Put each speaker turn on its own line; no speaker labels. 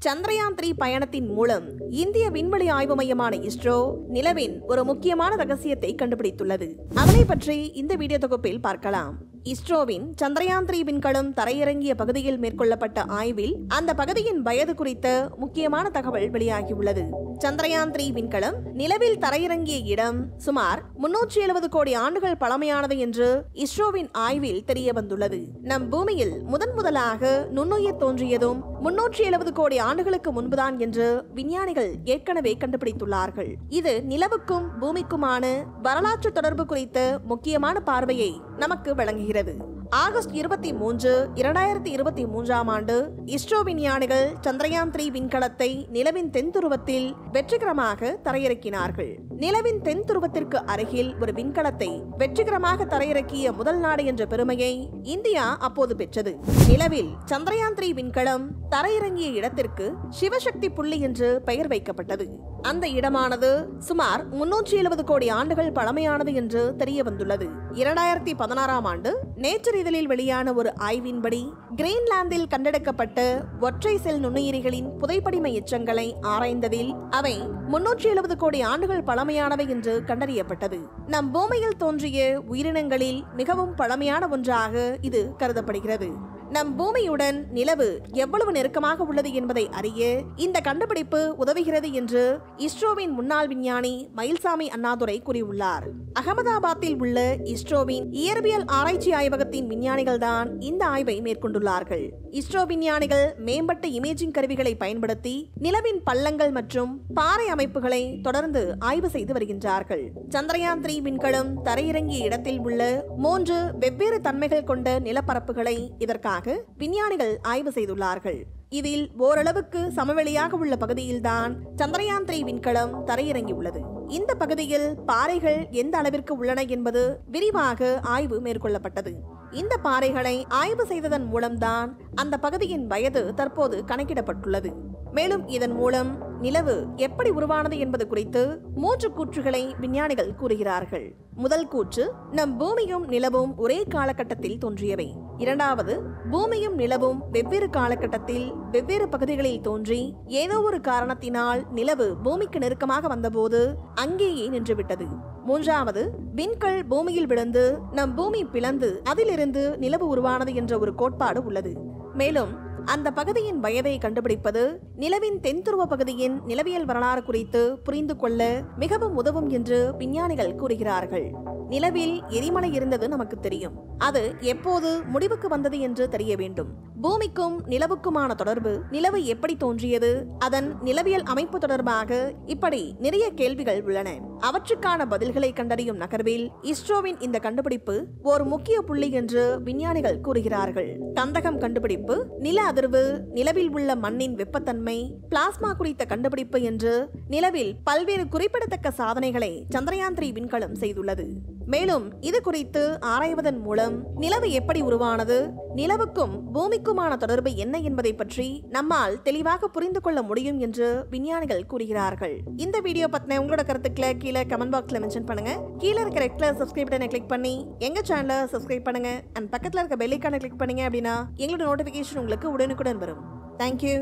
சந்திரயான் 3 பயணத்தின் மூலம் இந்திய விண்வெளி ஆய்வு மையமான இஸ்ரோ நிலவின் ஒரு முக்கியமான ரகசியத்தை கண்டுபிடித்துள்ளது. அதனை பற்றி இந்த வீடியோ தொகுப்பில் பார்க்கலாம். இஸ்ரோவின் சந்திரயான் 3 விண்கலம் தரையிறங்கிய பகுதியில் மேற்கொள்ளப்பட்ட ஆய்வில் அந்த பகுதியின் வயது குறித்த முக்கியமான தகவல் வெளியாகியுள்ளது. சந்திரயான் 3 விண்கலம் நிலவில் தரையிறங்கிய இடம் சுமார் 370 கோடி ஆண்டுகள் பழமையானது என்று இஸ்ரோவின் ஆய்வில் தெரிய வந்துள்ளது. நம் பூமியில் முதலாக நுண்ணுயிர் தோன்றியதும் 370 கோடி ஆண்டுகளுக்கு முன்புதான் என்று விஞ்ஞானிகள் ஏற்கனவே கண்டுபிடித்துள்ளார்கள். இது நிலவுக்கும் பூமிக்குமான வரலாற்று தொடர்பு குறித்த முக்கியமான பார்வையை நமக்கு வழங்குகிறது. ஆகஸ்ட் 23, 2023 ஆண்டு இஸ்ரோ விஞ்ஞானிகள் சந்திரயான் 3 விண்கலத்தை நிலவின் தென் துருவத்தில் வெற்றிகரமாக தரையிறக்கினார்கள். நிலவின் தென் துருவத்திற்கு அருகில் ஒரு விண்கலத்தை வெற்றிகரமாக தரையிறக்கிய முதல் நாடு என்ற பெருமையை இந்தியா அப்போது பெற்றது. நிலவில் சந்திரயான் 3 விண்கலம் தரையிறங்கிய இடத்திற்கு சிவசக்தி புள்ளி என்று பெயர் வைக்கப்பட்டது. அந்த இடமானது சுமார் 370 கோடி ஆண்டுகள் பழமையானது என்று தெரிய வந்துள்ளது. 2016 ஆண்டு நேச்சர் இதழில் வெளியான ஒரு ஆய்வின்படி கிரீன்லாந்தில் கண்டெடுக்கப்பட்ட ஒற்றை செல் நுண்ணுயிரிகளின் புதைப்படிம எச்சங்களை ஆராய்ந்ததில் அவை 370 கோடி ஆண்டுகள் பழமையானவை என்று கண்டறியப்பட்டது. நம் பூமியில் தோன்றிய உயிரினங்களில் மிகவும் பழமையான ஒன்றாக இது கருதப்படுகிறது. நம் பூமியுடன் நிலவு எவ்வளவு நெருக்கமாக உள்ளது என்பதை அறிய இந்த கண்டுபிடிப்பு உதவுகிறது என்று இஸ்ரோவின் முன்னாள் விஞ்ஞானி மயில்சாமி அண்ணாதுரை கூறியுள்ளார். அகமதாபாத்தில் உள்ள இஸ்ரோவின் இயற்பியல் ஆராய்ச்சி ஆய்வகத்தின் விஞ்ஞானிகள் தான் இந்த ஆய்வை மேற்கொண்டுள்ளார்கள். இஸ்ரோ விஞ்ஞானிகள் மேம்பட்ட இமேஜிங் கருவிகளை பயன்படுத்தி நிலவின் பள்ளங்கள் மற்றும் பாறை அமைப்புகளை தொடர்ந்து ஆய்வு செய்து வருகின்றார்கள். சந்திரயான் 3 விண்கலம் தரையிறங்கிய இடத்தில் உள்ள 3 வெவ்வேறு தன்மைகள் கொண்ட நிலப்பரப்புகளை இதற்காக விஞ்ஞானிகள் ஆய்வு செய்துள்ளார்கள். இதில் ஓரளவுக்கு சமவெளியாக உள்ள பகுதியில்தான் சந்திரயான் 3 விண்கலம் தரையிறங்கியுள்ளது. இந்த பகுதியில் பாறைகள் எந்த அளவிற்கு உள்ளன என்பது விரிவாக ஆய்வு மேற்கொள்ளப்பட்டது. இந்த பாறைகளை ஆய்வு செய்ததன் மூலம்தான் அந்த பகுதியின் வயது தற்போது கணக்கிடப்பட்டுள்ளது. மேலும் இதன் மூலம் நிலவு எப்படி உருவானது என்பது குறித்து 3 கூற்றுகளை விஞ்ஞானிகள் கூறுகிறார்கள். முதல் கூற்று, நம் பூமியும் நிலவும் ஒரே காலகட்டத்தில் தோன்றியவை. இரண்டாவது, பூமியும் நிலவும் வெவ்வேறு காலகட்டத்தில் வெவ்வேறு பகுதிகளில் தோன்றி ஏதோ ஒரு காரணத்தினால் நிலவு பூமிக்கு நெருக்கமாக வந்தபோது அங்கேயே நின்றுவிட்டது. மூன்றாவது, விண்கல் பூமியில் விழுந்து நம் பூமி பிளந்து அதிலிருந்து நிலவு உருவானது என்ற ஒரு கோட்பாடு உள்ளது. மேலும் அந்த பகுதியின் வயதை கண்டுபிடிப்பது நிலவின் தென்துருவ பகுதியின் நிலவியல் வரலாறு குறித்து புரிந்து கொள்ள மிகவும் உதவும் என்று விஞ்ஞானிகள் கூறுகிறார்கள். நிலவில் எரிமலை இருந்தது நமக்கு தெரியும். அது எப்போது முடிவுக்கு வந்தது என்று தெரிய வேண்டும். பூமிக்கும் நிலவுக்குமான தொடர்பு, நிலவு எப்படி தோன்றியது, அதன் நிலவியல் அமைப்பு தொடர்பாக இப்படி நிறைய கேள்விகள் உள்ளன. அவற்றுக்கான பதில்களை கண்டறியும் நகர்வில் இஸ்ரோவின் இந்த கண்டுபிடிப்பு ஒரு முக்கிய புள்ளி என்று விஞ்ஞானிகள் கூறுகிறார்கள். கந்தகம் கண்டுபிடிப்பு, நில அதிர்வு, நிலவில் உள்ள மண்ணின் வெப்பத்தன்மை, பிளாஸ்மா குறித்த கண்டுபிடிப்பு என்று நிலவில் பல்வேறு குறிப்பிடத்தக்க சாதனைகளை சந்திரயான் 3 விண்கலம் செய்துள்ளது. மேலும் இது குறித்து ஆராய்வதன் மூலம் நிலவு எப்படி உருவானது, நிலவுக்கும் பூமிக்குமான தொடர்பு என்ன என்பதை பற்றி நம்மால் தெளிவாக புரிந்து கொள்ள முடியும் என்று விஞ்ஞானிகள் கூறுகிறார்கள். இந்த வீடியோ பத்தின உங்களோட கருத்துக்களை கீழே கமெண்ட் பாக்ஸ்ல மென்ஷன் பண்ணுங்க. கீழே இருக்கிற ரெட் கலர் சப்ஸ்கிரைப் பட்டனை கிளிக் பண்ணி எங்க சேனலை சப்ஸ்கிரைப் பண்ணுங்க. அண்ட் பக்கத்துல இருக்க பெல் ஐகானை கிளிக் பண்ணீங்க அப்படின்னா எங்களோட நோட்டிபிகேஷன் உங்களுக்கு உடனுக்குடன் வரும். தேங்க்யூ.